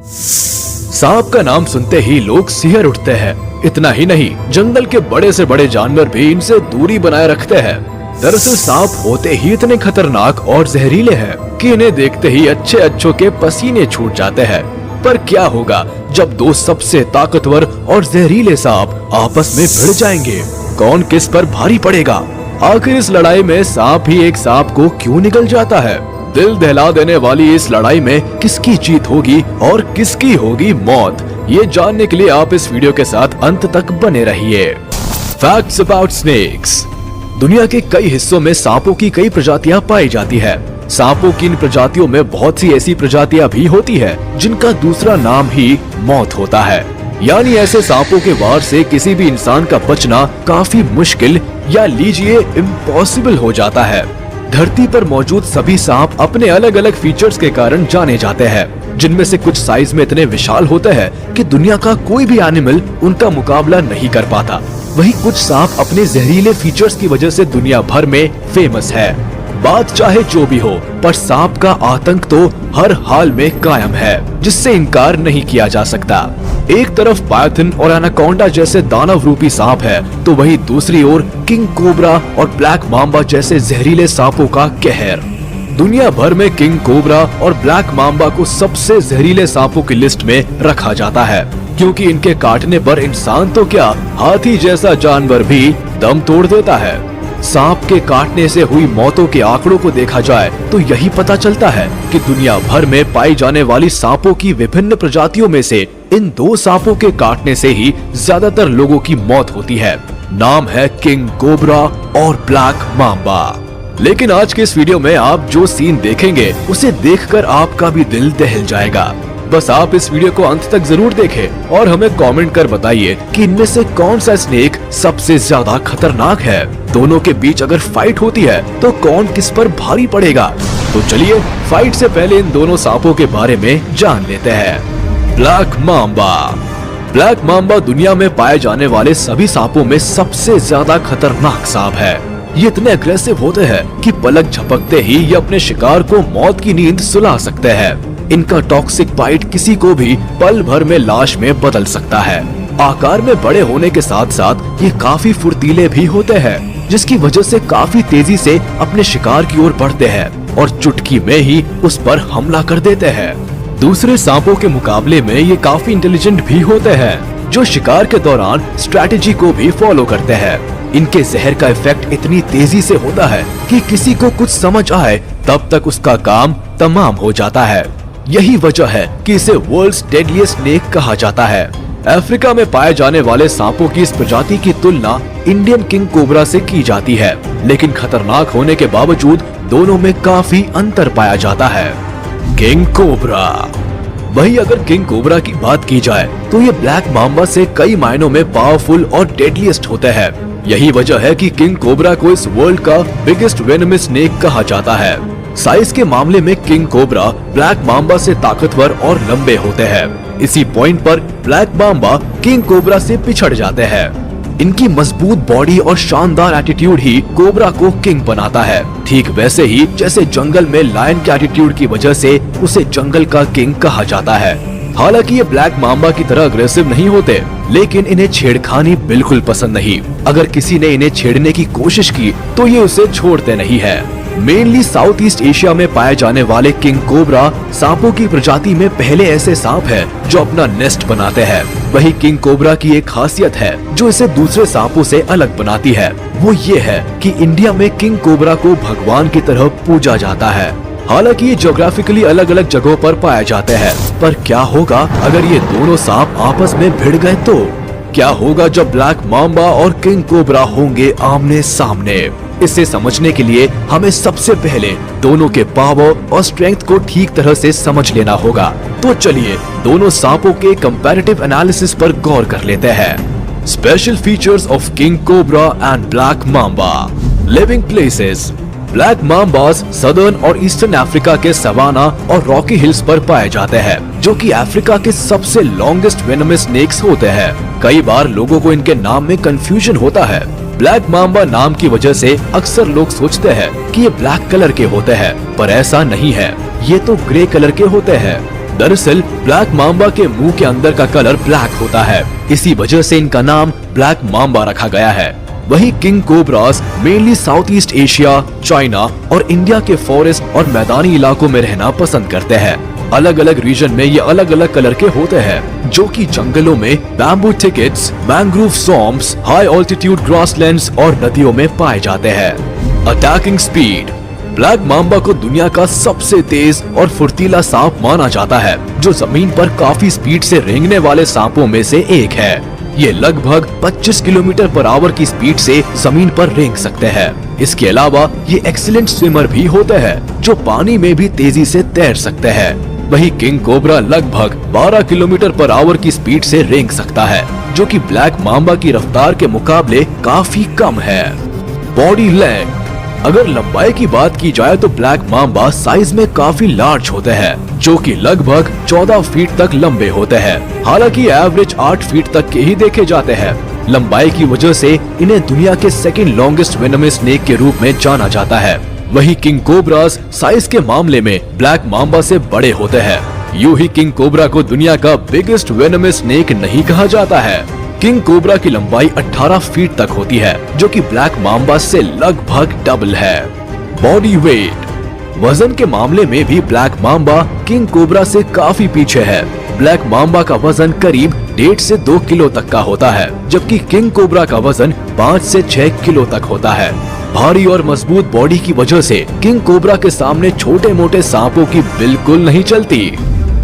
सांप का नाम सुनते ही लोग सिहर उठते हैं। इतना ही नहीं, जंगल के बड़े से बड़े जानवर भी इनसे दूरी बनाए रखते हैं। दरअसल सांप होते ही इतने खतरनाक और जहरीले हैं कि इन्हें देखते ही अच्छे अच्छों के पसीने छूट जाते हैं। पर क्या होगा जब दो सबसे ताकतवर और जहरीले सांप आपस में भिड़ जाएंगे? कौन किस पर भारी पड़ेगा? आखिर इस लड़ाई में सांप ही एक सांप को क्यों निगल जाता है? दिल दहला देने वाली इस लड़ाई में किसकी जीत होगी और किसकी होगी मौत? ये जानने के लिए आप इस वीडियो के साथ अंत तक बने रहिए। Facts about snakes. दुनिया के कई हिस्सों में सांपों की कई प्रजातियां पाई जाती है। सांपों की इन प्रजातियों में बहुत सी ऐसी प्रजातियां भी होती है जिनका दूसरा नाम ही मौत होता है। यानी ऐसे सांपों के वार से किसी भी इंसान का बचना काफी मुश्किल या लीजिए इम्पॉसिबल हो जाता है। धरती पर मौजूद सभी सांप अपने अलग अलग फीचर्स के कारण जाने जाते हैं, जिनमें से कुछ साइज में इतने विशाल होते हैं कि दुनिया का कोई भी एनिमल उनका मुकाबला नहीं कर पाता। वहीं कुछ सांप अपने जहरीले फीचर्स की वजह से दुनिया भर में फेमस है। बात चाहे जो भी हो, पर सांप का आतंक तो हर हाल में कायम है, जिससे इनकार नहीं किया जा सकता। एक तरफ पायथन और एनाकोंडा जैसे दानव रूपी सांप है, तो वहीं दूसरी ओर किंग कोबरा और ब्लैक मांबा जैसे जहरीले सांपों का कहर। दुनिया भर में किंग कोबरा और ब्लैक मांबा को सबसे जहरीले सांपों की लिस्ट में रखा जाता है, क्योंकि इनके काटने पर इंसान तो क्या, हाथी जैसा जानवर भी दम तोड़ देता है। सांप के काटने से हुई मौतों के आंकड़ों को देखा जाए तो यही पता चलता है कि दुनिया भर में पाई जाने वाली सांपों की विभिन्न प्रजातियों में से इन दो सांपों के काटने से ही ज्यादातर लोगों की मौत होती है। नाम है किंग कोबरा और ब्लैक मांबा। लेकिन आज के इस वीडियो में आप जो सीन देखेंगे उसे देखकर आपका भी दिल दहल जाएगा। बस आप इस वीडियो को अंत तक जरूर देखें और हमें कमेंट कर बताइए कि इनमें से कौन सा स्नेक सबसे ज्यादा खतरनाक है। दोनों के बीच अगर फाइट होती है तो कौन किस पर भारी पड़ेगा? तो चलिए फाइट से पहले इन दोनों सांपों के बारे में जान लेते हैं। Black Mamba. ब्लैक मांबा दुनिया में पाए जाने वाले सभी सांपों में सबसे ज्यादा खतरनाक सांप है। ये इतने अग्रेसिव होते हैं कि पलक झपकते ही ये अपने शिकार को मौत की नींद सुला सकते हैं। इनका टॉक्सिक बाइट किसी को भी पल भर में लाश में बदल सकता है। आकार में बड़े होने के साथ साथ ये काफी फुर्तीले भी होते हैं, जिसकी वजह से काफी तेजी से अपने शिकार की ओर बढ़ते हैं और चुटकी में ही उस पर हमला कर देते हैं। दूसरे सांपों के मुकाबले में ये काफी इंटेलिजेंट भी होते हैं, जो शिकार के दौरान स्ट्रैटेजी को भी फॉलो करते हैं। इनके जहर का इफेक्ट इतनी तेजी से होता है कि किसी को कुछ समझ आए तब तक उसका काम तमाम हो जाता है। यही वजह है कि इसे वर्ल्ड्स डेडलीस्ट स्नेक कहा जाता है। अफ्रीका में पाए जाने वाले सांपों की इस प्रजाति की तुलना इंडियन किंग कोबरा से की जाती है, लेकिन खतरनाक होने के बावजूद दोनों में काफी अंतर पाया जाता है। King cobra. वही अगर किंग कोबरा की बात की जाए तो ये ब्लैक मांबा से कई मायनों में पावरफुल और डेडलीस्ट होते हैं। यही वजह है कि किंग कोबरा को इस वर्ल्ड का बिगेस्ट वेनमस स्नेक कहा जाता है। साइज के मामले में किंग कोबरा ब्लैक मांबा से ताकतवर और लंबे होते हैं। इसी पॉइंट पर ब्लैक मांबा किंग कोबरा से पिछड़ जाते हैं। इनकी मजबूत बॉडी और शानदार एटीट्यूड ही कोबरा को किंग बनाता है। ठीक वैसे ही जैसे जंगल में लायन के एटीट्यूड की वजह से उसे जंगल का किंग कहा जाता है। हालांकि ये ब्लैक मांबा की तरह अग्रेसिव नहीं होते, लेकिन इन्हें छेड़खानी बिल्कुल पसंद नहीं। अगर किसी ने इन्हें छेड़ने की कोशिश की तो ये उसे छोड़ते नहीं है। मेनली साउथ ईस्ट एशिया में पाए जाने वाले किंग कोबरा सांपों की प्रजाति में पहले ऐसे सांप हैं जो अपना नेस्ट बनाते हैं। वही किंग कोबरा की एक खासियत है जो इसे दूसरे सांपों से अलग बनाती है, वो ये है कि इंडिया में किंग कोबरा को भगवान की तरह पूजा जाता है। हालांकि ये ज्योग्राफिकली अलग अलग जगहों पर पाए जाते हैं, पर क्या होगा अगर ये दोनों सांप आपस में भिड़ गए तो? क्या होगा जब ब्लैक मांबा और किंग कोबरा होंगे आमने सामने? इसे समझने के लिए हमें सबसे पहले दोनों के पावर और स्ट्रेंथ को ठीक तरह से समझ लेना होगा। तो चलिए दोनों सांपों के कंपैरेटिव एनालिसिस पर गौर कर लेते हैं। Special features of king cobra and black mamba. Living places. Black mambas southern और ईस्टर्न अफ्रीका के सवाना और रॉकी हिल्स पर पाए जाते हैं, जो कि अफ्रीका के सबसे लॉन्गेस्ट वेनमस स्नेक्स होते हैं। कई बार लोगों को इनके नाम में कंफ्यूजन होता है। ब्लैक मांबा नाम की वजह से अक्सर लोग सोचते हैं कि ये ब्लैक कलर के होते हैं, पर ऐसा नहीं है, ये तो ग्रे कलर के होते हैं। दरअसल ब्लैक मांबा के मुंह के अंदर का कलर ब्लैक होता है, इसी वजह से इनका नाम ब्लैक मांबा रखा गया है। वहीं king cobras mainly south east Asia, China और इंडिया के फॉरेस्ट और मैदानी इलाकों में रहना पसंद करते हैं। अलग अलग रीजन में ये अलग अलग कलर के होते हैं, जो कि जंगलों में bamboo thickets, mangrove swamps, high altitude grasslands और नदियों में पाए जाते हैं। Attacking speed. ब्लैक मांबा को दुनिया का सबसे तेज और फुर्तीला सांप माना जाता है, जो जमीन पर काफी स्पीड से रेंगने वाले सांपों में से एक है। ये लगभग 25 किलोमीटर पर आवर की स्पीड से जमीन पर रेंग सकते हैं। इसके अलावा ये एक्सीलेंट स्विमर भी होते हैं, जो पानी में भी तेजी से तैर सकते हैं। वहीं किंग कोबरा लगभग 12 किलोमीटर पर आवर की स्पीड से रेंग सकता है, जो कि ब्लैक मांबा की रफ्तार के मुकाबले काफी कम है। Body length. अगर लंबाई की बात की जाए तो ब्लैक मांबा साइज में काफी लार्ज होते हैं, जो कि लगभग 14 फीट तक लंबे होते हैं। हालांकि एवरेज 8 फीट तक के ही देखे जाते हैं। लंबाई की वजह से इन्हें दुनिया के सेकंड लॉन्गेस्ट वेनमस स्नेक के रूप में जाना जाता है। वहीं किंग कोबरास साइज के मामले में ब्लैक मांबा से बड़े होते हैं। यूं ही किंग कोबरा को दुनिया का बिगेस्ट वेनमस स्नेक नहीं कहा जाता है। किंग कोबरा की लंबाई 18 फीट तक होती है, जो कि ब्लैक मांबा से लगभग डबल है। Body weight. वजन के मामले में भी ब्लैक मांबा किंग कोबरा से काफी पीछे है। ब्लैक मांबा का वजन करीब 1.5 से 2 किलो तक का होता है, जबकि किंग कोबरा का वजन 5 से 6 किलो तक होता है। भारी और मजबूत बॉडी की वजह से किंग कोबरा के सामने छोटे मोटे सांपों की बिल्कुल नहीं चलती।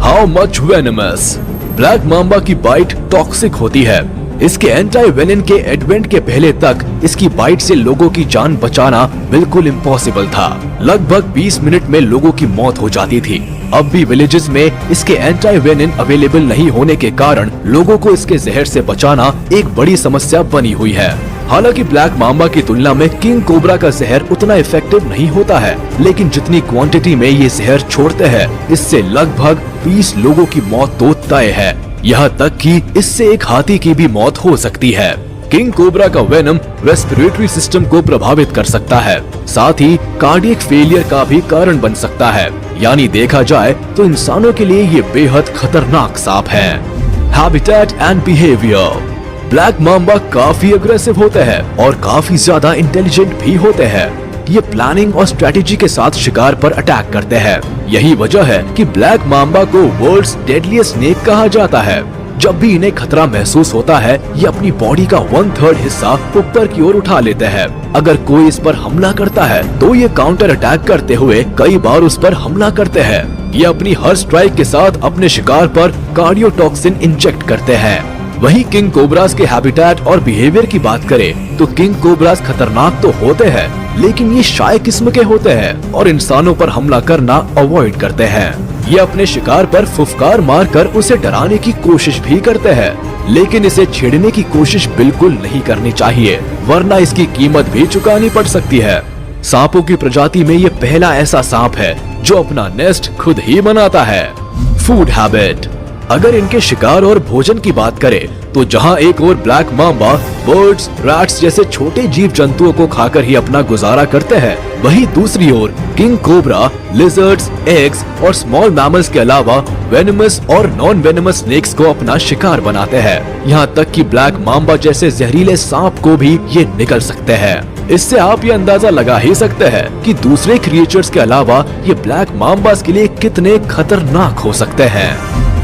How much venomous. Black Mamba की बाइट टॉक्सिक होती है। इसके एंटी वेनिन के एडवेंट के पहले तक इसकी बाइट से लोगों की जान बचाना बिल्कुल इम्पॉसिबल था। लगभग 20 मिनट में लोगों की मौत हो जाती थी। अब भी विलेजेस में इसके एंटी वेनिन अवेलेबल नहीं होने के कारण लोगों को इसके जहर से बचाना एक बड़ी समस्या बनी हुई है। हालांकि ब्लैक मांबा की तुलना में किंग कोबरा का जहर उतना इफेक्टिव नहीं होता है, लेकिन जितनी क्वांटिटी में ये जहर छोड़ते हैं, इससे लगभग 20 लोगों की मौत तो तय है। यहाँ तक कि इससे एक हाथी की भी मौत हो सकती है। किंग कोबरा का वेनम रेस्पिरेटरी सिस्टम को प्रभावित कर सकता है, साथ ही कार्डियक फेलियर का भी कारण बन सकता है। यानी देखा जाए तो इंसानों के लिए ये बेहद खतरनाक सांप है। Habitat and behaviour. Black Mamba काफी अग्रेसिव होते हैं और काफी ज्यादा इंटेलिजेंट भी होते हैं। ये प्लानिंग और स्ट्रेटेजी के साथ शिकार पर अटैक करते हैं। यही वजह है कि ब्लैक मांबा को वर्ल्ड्स डेडलीस्ट स्नेक कहा जाता है। जब भी इन्हें खतरा महसूस होता है, ये अपनी बॉडी का 1/3 हिस्सा ऊपर की ओर उठा लेते हैं। अगर कोई इस पर हमला करता है तो ये काउंटर अटैक करते हुए कई बार उस पर हमला करते हैं। ये अपनी हर स्ट्राइक के साथ अपने शिकार पर कार्डियोटॉक्सिन इंजेक्ट करते हैं। वहीं किंग कोबरास के हैबिटेट और बिहेवियर की बात करें तो किंग कोबरास खतरनाक तो होते हैं, लेकिन ये शाय किस्म के होते हैं और इंसानों पर हमला करना अवॉइड करते हैं। ये अपने शिकार पर फुफकार मारकर उसे डराने की कोशिश भी करते हैं, लेकिन इसे छेड़ने की कोशिश बिल्कुल नहीं करनी चाहिए, वरना इसकी कीमत भी चुकानी पड़ सकती है। सांपों की प्रजाति में ये पहला ऐसा सांप है जो अपना नेस्ट खुद ही बनाता है। Food habit. अगर इनके शिकार और भोजन की बात करें तो जहां एक ओर ब्लैक मांबा बर्ड्स, रैट्स जैसे छोटे जीव जंतुओं को खाकर ही अपना गुजारा करते हैं, वहीं दूसरी ओर किंग कोबरा लिजर्ड्स, एग्स और स्मॉल मैमल्स के अलावा वेनमस और नॉन वेनमस स्नेक्स को अपना शिकार बनाते हैं। यहाँ तक कि ब्लैक मांबा जैसे जहरीले सांप को भी ये निगल सकते हैं। इससे आप ये अंदाजा लगा ही सकते हैं कि दूसरे क्रिएचर्स के अलावा ये ब्लैक मांबास के लिए कितने खतरनाक हो सकते हैं।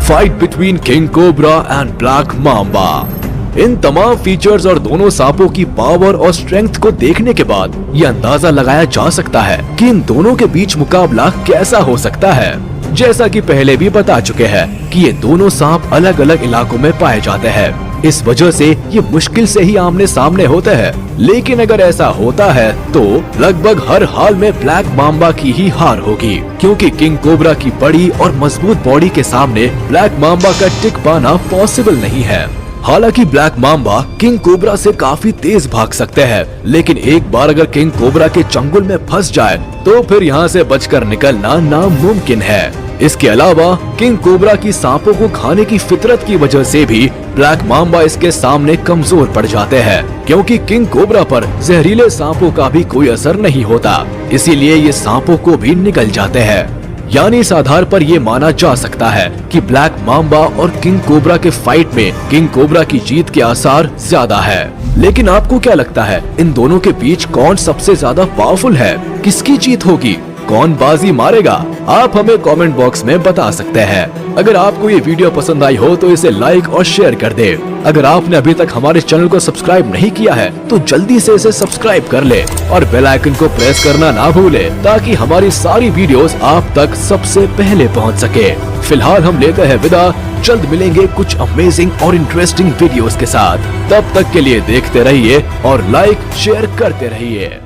Fight between king cobra and black mamba. इन तमाम फीचर्स और दोनों सांपों की पावर और स्ट्रेंथ को देखने के बाद ये अंदाजा लगाया जा सकता है कि इन दोनों के बीच मुकाबला कैसा हो सकता है। जैसा कि पहले भी बता चुके हैं कि ये दोनों सांप अलग अलग इलाकों में पाए जाते हैं, इस वजह से ये मुश्किल से ही आमने सामने होते हैं। लेकिन अगर ऐसा होता है तो लगभग हर हाल में ब्लैक मांबा की ही हार होगी, क्योंकि किंग कोबरा की बड़ी और मजबूत बॉडी के सामने ब्लैक मांबा का टिक पाना पॉसिबल नहीं है। हालांकि ब्लैक मांबा किंग कोबरा से काफी तेज भाग सकते हैं, लेकिन एक बार अगर किंग कोबरा के चंगुल में फंस जाए तो फिर यहाँ से बचकर निकलना नामुमकिन है। इसके अलावा किंग कोबरा की सांपों को खाने की फितरत की वजह से भी ब्लैक मांबा इसके सामने कमजोर पड़ जाते हैं, क्योंकि किंग कोबरा पर जहरीले सांपों का भी कोई असर नहीं होता, इसीलिए ये सांपों को भी निगल जाते हैं। यानी इस आधार पर ये माना जा सकता है कि ब्लैक माम्बा और किंग कोबरा के फाइट में किंग कोबरा की जीत के आसार ज्यादा है। लेकिन आपको क्या लगता है, इन दोनों के बीच कौन सबसे ज्यादा पावरफुल है? किसकी जीत होगी? कौन बाजी मारेगा? आप हमें कमेंट बॉक्स में बता सकते हैं। अगर आपको ये वीडियो पसंद आई हो तो इसे लाइक और शेयर कर दे। अगर आपने अभी तक हमारे चैनल को सब्सक्राइब नहीं किया है तो जल्दी से इसे सब्सक्राइब कर ले और बेल आइकन को प्रेस करना ना भूले, ताकि हमारी सारी वीडियोस आप तक सबसे पहले पहुंच सके। फिलहाल हम लेते हैं विदा, जल्द मिलेंगे कुछ अमेजिंग और इंटरेस्टिंग वीडियोस के साथ। तब तक के लिए देखते रहिए और लाइक शेयर करते रहिए।